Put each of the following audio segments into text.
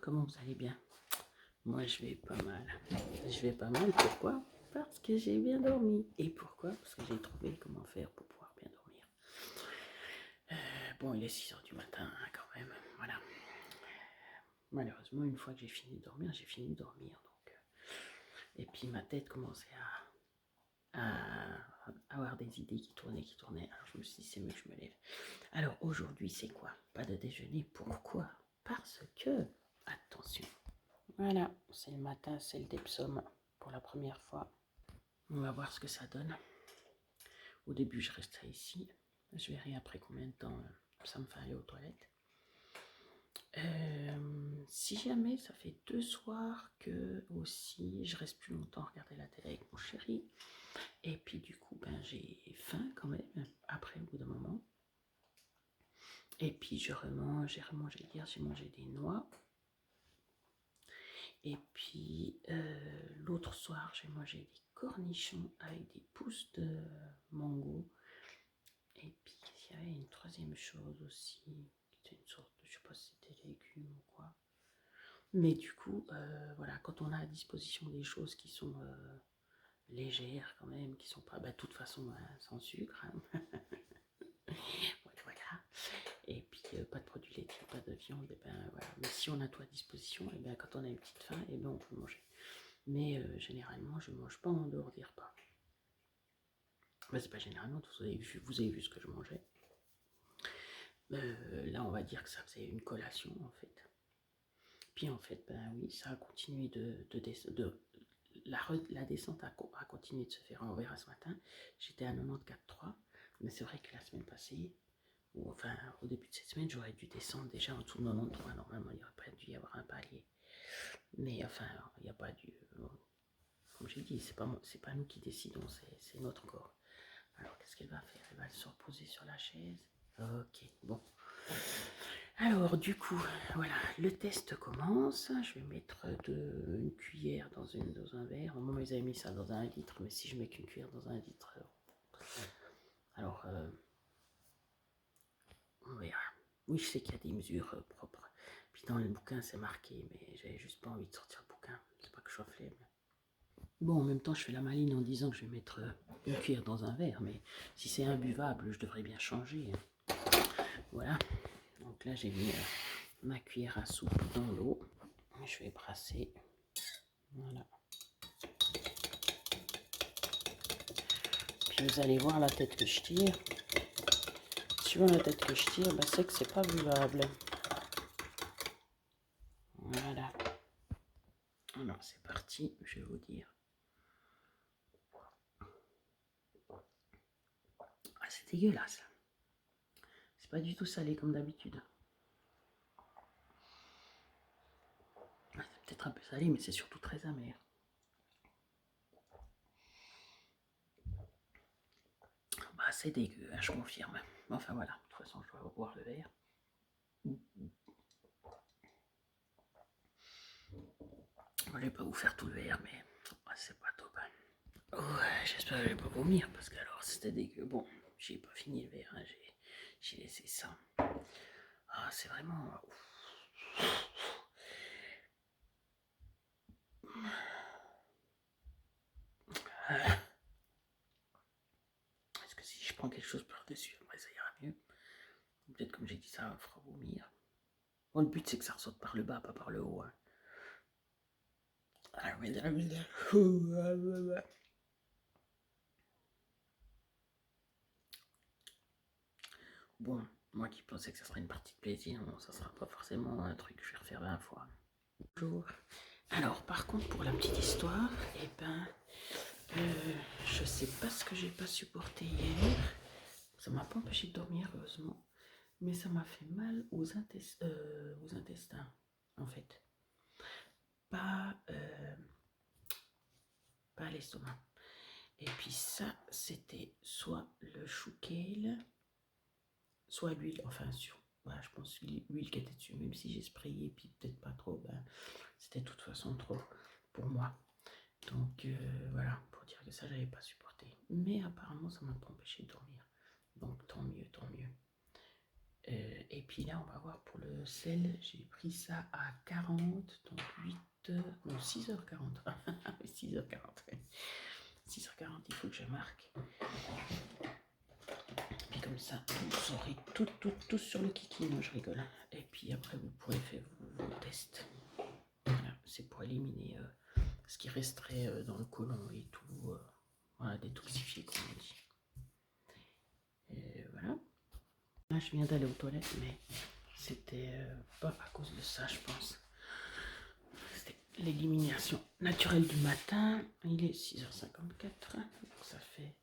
Comment vous allez bien? Moi, je vais pas mal. Je vais pas mal, pourquoi? Parce que j'ai bien dormi. Et pourquoi? Parce que j'ai trouvé comment faire pour pouvoir bien dormir. Bon, il est 6 heures du matin, hein, quand même. Voilà. Malheureusement, une fois que j'ai fini de dormir, j'ai fini de dormir. Donc, et puis ma tête commençait à avoir des idées qui tournaient. Alors je me suis dit, c'est mieux que je me lève. Alors aujourd'hui, c'est quoi? Pas de déjeuner. Pourquoi? Parce que, attention, voilà, c'est le matin, c'est le Depsom pour la première fois. On va voir ce que ça donne. Au début, je resterai ici. Je verrai après combien de temps ça me fait aller aux toilettes. Si jamais ça fait 2 soirs que aussi je reste plus longtemps à regarder la télé avec mon chéri, et puis du coup j'ai faim quand même après au bout d'un moment, et puis j'ai remangé hier, j'ai mangé des noix, et puis l'autre soir j'ai mangé des cornichons avec des pousses de mango, et puis il y avait une troisième chose aussi qui était une sorte de, je sais pas si c'était légumes ou quoi. Mais du coup, voilà, quand on a à disposition des choses qui sont légères quand même, qui sont pas, de toute façon, sans sucre, hein. Voilà. Et puis pas de produits laitiers, pas de viande, et voilà. Mais si on a tout à disposition, et quand on a une petite faim, et on peut manger. Mais généralement, je mange pas en dehors des repas. C'est pas généralement, vous avez vu ce que je mangeais. Là, on va dire que ça faisait une collation en fait. Puis en fait, oui, ça a continué la descente a continué de se faire. On verra ce matin. J'étais à 94,3, mais c'est vrai que la semaine passée, ou enfin au début de cette semaine, j'aurais dû descendre déjà en dessous de 93. Normalement, il n'y aurait pas dû y avoir un palier. Mais enfin, il n'y a pas dû. Comme j'ai dit, c'est pas nous qui décidons, c'est notre corps. Alors, qu'est-ce qu'elle va faire? Elle va se reposer sur la chaise. Ok, bon. Alors, du coup, voilà, le test commence. Je vais mettre une cuillère dans un verre. Au moment où ils avaient mis ça dans 1 litre, mais si je mets qu'une cuillère dans 1 litre, alors, on verra. Oui, je sais qu'il y a des mesures propres. Puis dans le bouquin, c'est marqué, mais j'avais juste pas envie de sortir le bouquin. C'est pas que je sois flemme. Bon, en même temps, je fais la maline en disant que je vais mettre une cuillère dans un verre, mais si c'est imbuvable, je devrais bien changer. Voilà. Donc là, j'ai mis ma cuillère à soupe dans l'eau. Je vais brasser. Voilà. Puis vous allez voir la tête que je tire. Suivant la tête que je tire, c'est que c'est pas buvable. Voilà. Alors c'est parti, je vais vous dire. Ah, c'est dégueulasse. C'est pas du tout salé comme d'habitude. C'est peut-être un peu salé, mais c'est surtout très amer. C'est dégueu, hein, je confirme. Enfin voilà, de toute façon, je dois boire le verre. Je vais pas vous faire tout le verre, mais c'est pas top. Oh, j'espère que je vais pas vomir, parce que alors c'était dégueu. Bon, j'ai pas fini le verre, hein, j'ai laissé ça. Ah, c'est vraiment... Est-ce que si je prends quelque chose par-dessus, après ça ira mieux? Peut-être comme j'ai dit ça, me fera vomir. Bon, le but c'est que ça ressorte par le bas, pas par le haut. Hein. Bon, moi qui pensais que ça serait une partie de plaisir, non, ça sera pas forcément un truc que je vais refaire 20 fois. Bonjour. Alors, par contre, pour la petite histoire, je sais pas ce que j'ai pas supporté hier. Ça m'a pas empêché de dormir, heureusement. Mais ça m'a fait mal aux intestins, en fait. Pas à l'estomac. Et puis ça, c'était soit le chou kale, soit l'huile, enfin je pense l'huile qui était dessus, même si j'ai sprayé, puis peut-être pas trop, c'était de toute façon trop pour moi. Donc voilà, pour dire que ça, j'avais pas supporté. Mais apparemment, ça m'a pas empêché de dormir. Donc tant mieux, tant mieux. Et puis là, on va voir pour le sel, j'ai pris ça à 40, donc 8, non 6h40. 6h40. 6h40, il faut que je marque. Puis comme ça, vous saurez tout sur le kiki. Non, je rigole. Et puis après, vous pourrez faire vos tests. Voilà, c'est pour éliminer ce qui resterait dans le côlon et tout. Voilà, détoxifier, comme on dit. Et voilà. Là, je viens d'aller aux toilettes, mais c'était pas à cause de ça, je pense. C'était l'élimination naturelle du matin. Il est 6h54, donc ça fait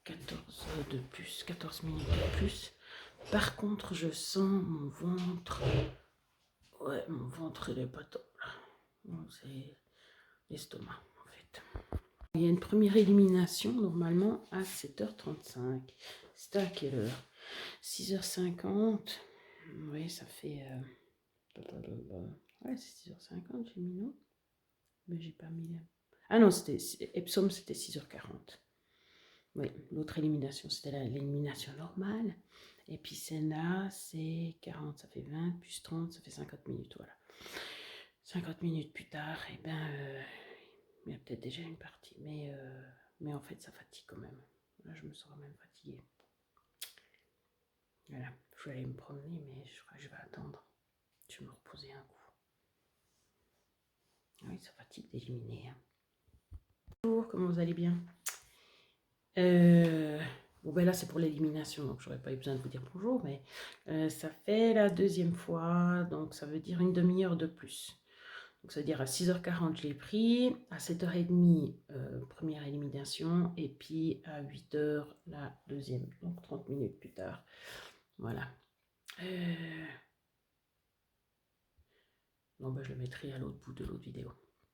14 de plus, 14 minutes de plus. Par contre, je sens mon ventre. Ouais, mon ventre, il est pas top là. C'est l'estomac, en fait. Il y a une première élimination, normalement, à 7h35. C'était à quelle heure? 6h50. Oui, ça fait... Ouais, c'est 6h50, j'ai mis non. Mais j'ai pas mis... Ah non, c'était Epsom, c'était 6h40. Oui, l'autre élimination, c'était l'élimination normale. Et puis celle-là, c'est 40, ça fait 20, plus 30, ça fait 50 minutes, voilà. 50 minutes plus tard, et ben, il y a peut-être déjà une partie, mais en fait, ça fatigue quand même. Là, je me sens quand même fatiguée. Voilà, je vais aller me promener, mais je crois que je vais attendre. Je vais me reposer un coup. Oui, ça fatigue d'éliminer. Hein. Bonjour, comment vous allez bien? Bon, ben là, c'est pour l'élimination, donc j'aurais pas eu besoin de vous dire bonjour, mais ça fait la deuxième fois, donc ça veut dire une demi-heure de plus. Donc ça veut dire à 6h40, je l'ai pris, à 7h30, première élimination, et puis à 8h, la deuxième, donc 30 minutes plus tard. Voilà. Non, ben je le mettrai à l'autre bout de l'autre vidéo.